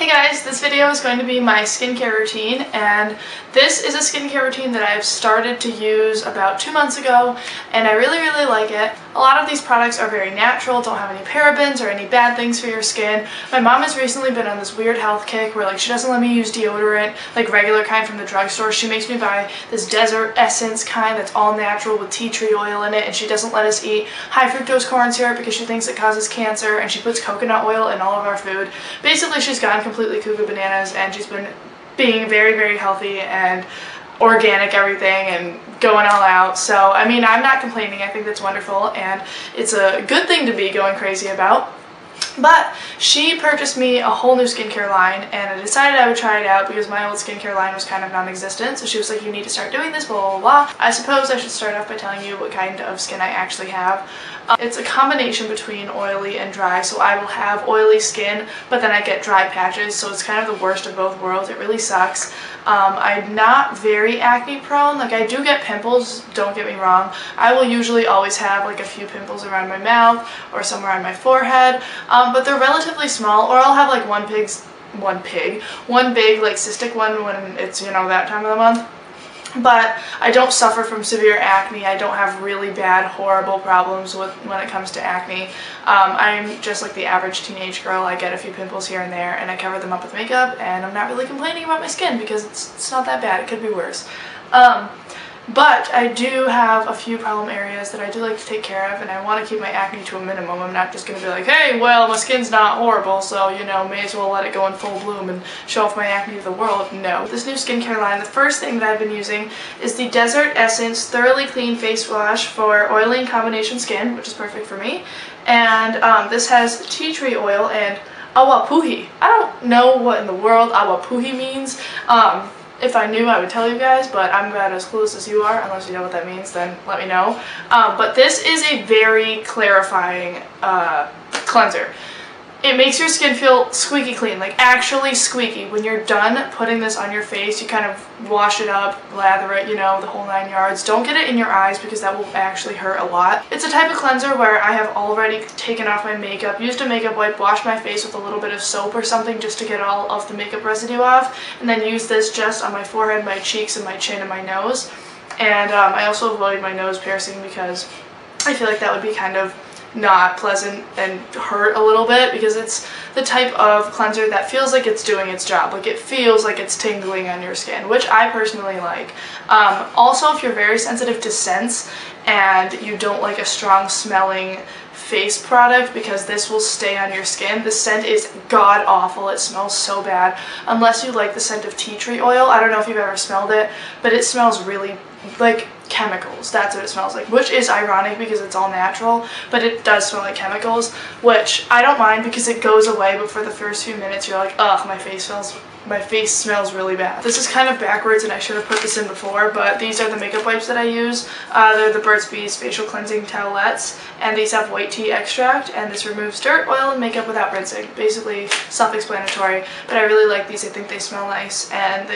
Hey guys, this video is going to be my skincare routine, and this is a skincare routine that I've started to use about 2 months ago, and I really like it. A lot of these products are very natural, don't have any parabens or any bad things for your skin. My mom has recently been on this weird health kick where she doesn't let me use deodorant, like regular kind from the drugstore. She makes me buy this Desert Essence kind that's all natural with tea tree oil in it, and she doesn't let us eat high fructose corn syrup because she thinks it causes cancer, and she puts coconut oil in all of our food. Basically, she's gone completely cuckoo bananas, and she's been being very healthy and organic everything and going all out. So I mean, I'm not complaining. I think that's wonderful, and it's a good thing to be going crazy about. But she purchased me a whole new skincare line, and I decided I would try it out because my old skincare line was kind of non-existent. So she was like, you need to start doing this, blah blah blah. I suppose I should start off by telling you what kind of skin I actually have. It's a combination between oily and dry, so I will have oily skin, but then I get dry patches, so it's kind of the worst of both worlds. It really sucks. I'm not very acne prone. Like, I do get pimples, don't get me wrong. I will usually always have like a few pimples around my mouth or somewhere on my forehead, but they're relatively small, or I'll have like one big like cystic one when it's, you know, that time of the month. But I don't suffer from severe acne. I don't have really bad, horrible problems when it comes to acne. I'm just like the average teenage girl. I get a few pimples here and there, and I cover them up with makeup, and I'm not really complaining about my skin because it's not that bad. It could be worse. But I do have a few problem areas that I do like to take care of, and I want to keep my acne to a minimum. I'm not just going to be like, hey, well, my skin's not horrible, so, you know, may as well let it go in full bloom and show off my acne to the world. No. This new skincare line, the first thing that I've been using is the Desert Essence Thoroughly Clean Face Wash for oily and combination skin, which is perfect for me. And this has tea tree oil and awapuhi. I don't know what in the world awapuhi means. If I knew, I would tell you guys, but I'm about as clueless as you are. Unless you know what that means, then let me know. But this is a very clarifying cleanser. It makes your skin feel squeaky clean, like actually squeaky. When you're done putting this on your face, you kind of wash it up, lather it, you know, the whole 9 yards. Don't get it in your eyes because that will actually hurt a lot. It's a type of cleanser where I have already taken off my makeup, used a makeup wipe, washed my face with a little bit of soap or something just to get all of the makeup residue off, and then use this just on my forehead, my cheeks, and my chin and my nose. And I also avoid my nose piercing because I feel like that would be kind of not pleasant and hurt a little bit, because it's the type of cleanser that feels like it's doing its job. Like, it feels like it's tingling on your skin, which I personally like. Also, if you're very sensitive to scents and you don't like a strong smelling face product, because this will stay on your skin. The scent is god awful. It smells so bad. Unless you like the scent of tea tree oil. I don't know if you've ever smelled it, but it smells really like chemicals. That's what it smells like, which is ironic because it's all natural, but it does smell like chemicals, which I don't mind because it goes away, but for the first few minutes you're like, ugh, my face smells really bad. This is kind of backwards, and I should have put this in before, but these are the makeup wipes that I use. They're the Burt's Bees Facial Cleansing Towelettes, and these have white tea extract, and this removes dirt, oil, and makeup without rinsing. Basically self-explanatory, but I really like these. I think they smell nice, and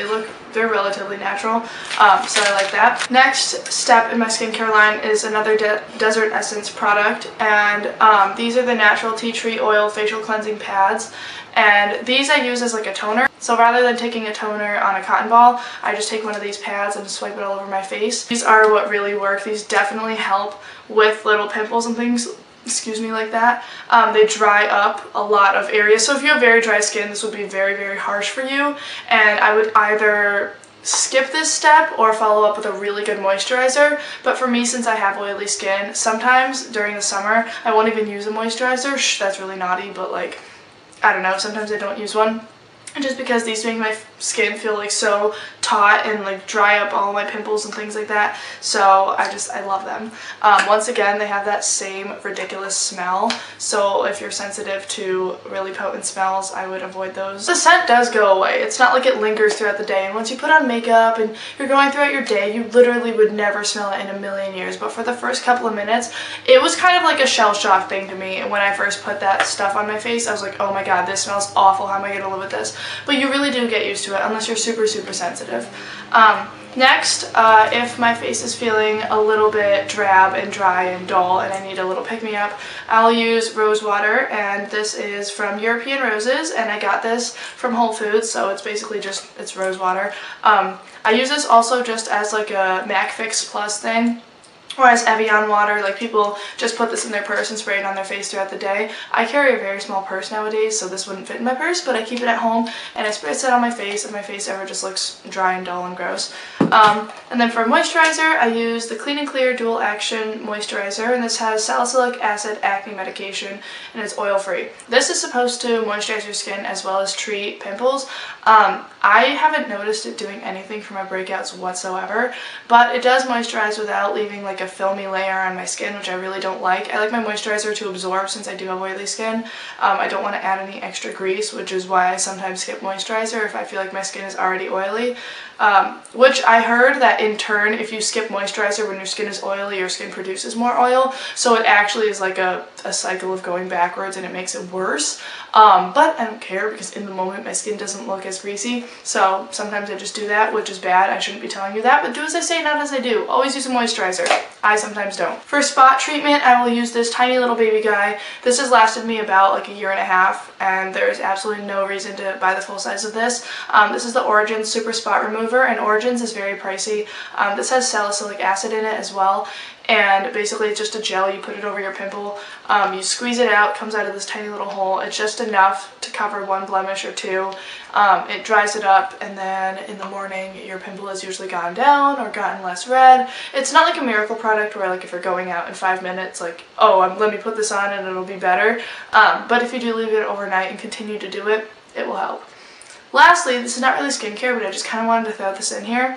they're relatively natural, so I like that. Next step in my skincare line is another Desert Essence product, and these are the natural tea tree oil facial cleansing pads, and these I use as like a toner. So rather than taking a toner on a cotton ball, I just take one of these pads and swipe it all over my face. These are what really work. These definitely help with little pimples and things, excuse me, like that. They dry up a lot of areas. So if you have very dry skin, this would be very harsh for you, and I would either skip this step or follow up with a really good moisturizer. But for me, since I have oily skin, sometimes during the summer I won't even use a moisturizer. Shh, that's really naughty, but like, I don't know, sometimes I don't use one, just because these make my skin feel like so taut and like dry up all my pimples and things like that. So I love them. Once again, they have that same ridiculous smell, so if you're sensitive to really potent smells, I would avoid those. The scent does go away. It's not like it lingers throughout the day, and once you put on makeup and you're going throughout your day, you literally would never smell it in a million years. But for the first couple of minutes, it was kind of like a shell shock thing to me. And when I first put that stuff on my face, I was like, oh my god, this smells awful. How am I gonna live with this? But you really do get used to it unless you're super sensitive. effective. Next, if my face is feeling a little bit drab and dry and dull and I need a little pick-me-up, I'll use rose water, and this is from European Roses, and I got this from Whole Foods, so it's basically just, it's rose water. I use this also just as like a MAC Fix Plus thing. Or as Evian water, like people just put this in their purse and spray it on their face throughout the day. I carry a very small purse nowadays, so this wouldn't fit in my purse, but I keep it at home and I spray it on my face if my face ever just looks dry and dull and gross. And then for moisturizer, I use the Clean and Clear Dual Action Moisturizer, and this has salicylic acid acne medication, and it's oil-free. This is supposed to moisturize your skin as well as treat pimples. I haven't noticed it doing anything for my breakouts whatsoever, but it does moisturize without leaving like a filmy layer on my skin, which I really don't like. I like my moisturizer to absorb since I do have oily skin. I don't want to add any extra grease, which is why I sometimes skip moisturizer if I feel like my skin is already oily. Which I heard that in turn, if you skip moisturizer when your skin is oily, your skin produces more oil, so it actually is like a cycle of going backwards and it makes it worse. But I don't care because in the moment my skin doesn't look as greasy, so sometimes I just do that, which is bad. I shouldn't be telling you that, but do as I say, not as I do. Always use a moisturizer. I sometimes don't. For spot treatment, I will use this tiny little baby guy. This has lasted me about like a year and a half, and there's absolutely no reason to buy the full size of this. This is the Origins Super Spot Remover, and Origins is very pricey. This has salicylic acid in it as well, and basically it's just a gel. You put it over your pimple, you squeeze it out, it comes out of this tiny little hole. It's just enough to cover one blemish or two. It dries it up, and then in the morning your pimple has usually gone down or gotten less red. It's not like a miracle product where like if you're going out in 5 minutes, like, oh, let me put this on and it'll be better. But if you do leave it overnight and continue to do it, it will help. Lastly, this is not really skincare, but I just kind of wanted to throw this in here.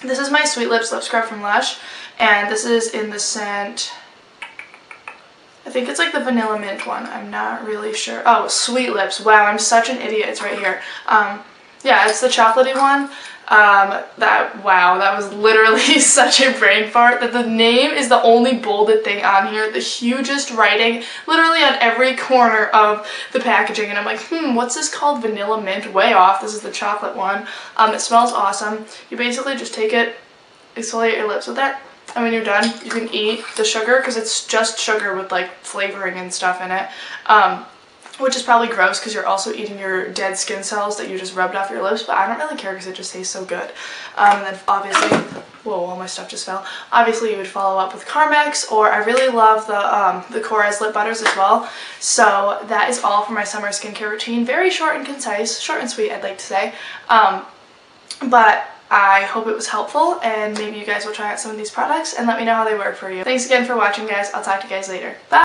This is my Sweet Lips Lip Scrub from Lush, and this is in the scent, I think it's like the vanilla mint one. I'm not really sure. Oh, Sweet Lips. Wow, I'm such an idiot. It's right here. Yeah, it's the chocolatey one. Wow, that was literally such a brain fart that the name is the only bolded thing on here, the hugest writing literally on every corner of the packaging, and I'm like, what's this called? Vanilla mint? Way off. This is the chocolate one. It smells awesome. You basically just take it, exfoliate your lips with it, and when you're done, you can eat the sugar because it's just sugar with like flavoring and stuff in it. Which is probably gross because you're also eating your dead skin cells that you just rubbed off your lips, but I don't really care because it just tastes so good. And then obviously, whoa, all my stuff just fell. Obviously you would follow up with Carmex, or I really love the Korres lip butters as well. So that is all for my summer skincare routine. Very short and concise, short and sweet I'd like to say. But I hope it was helpful, and maybe you guys will try out some of these products and let me know how they work for you. Thanks again for watching, guys. I'll talk to you guys later. Bye!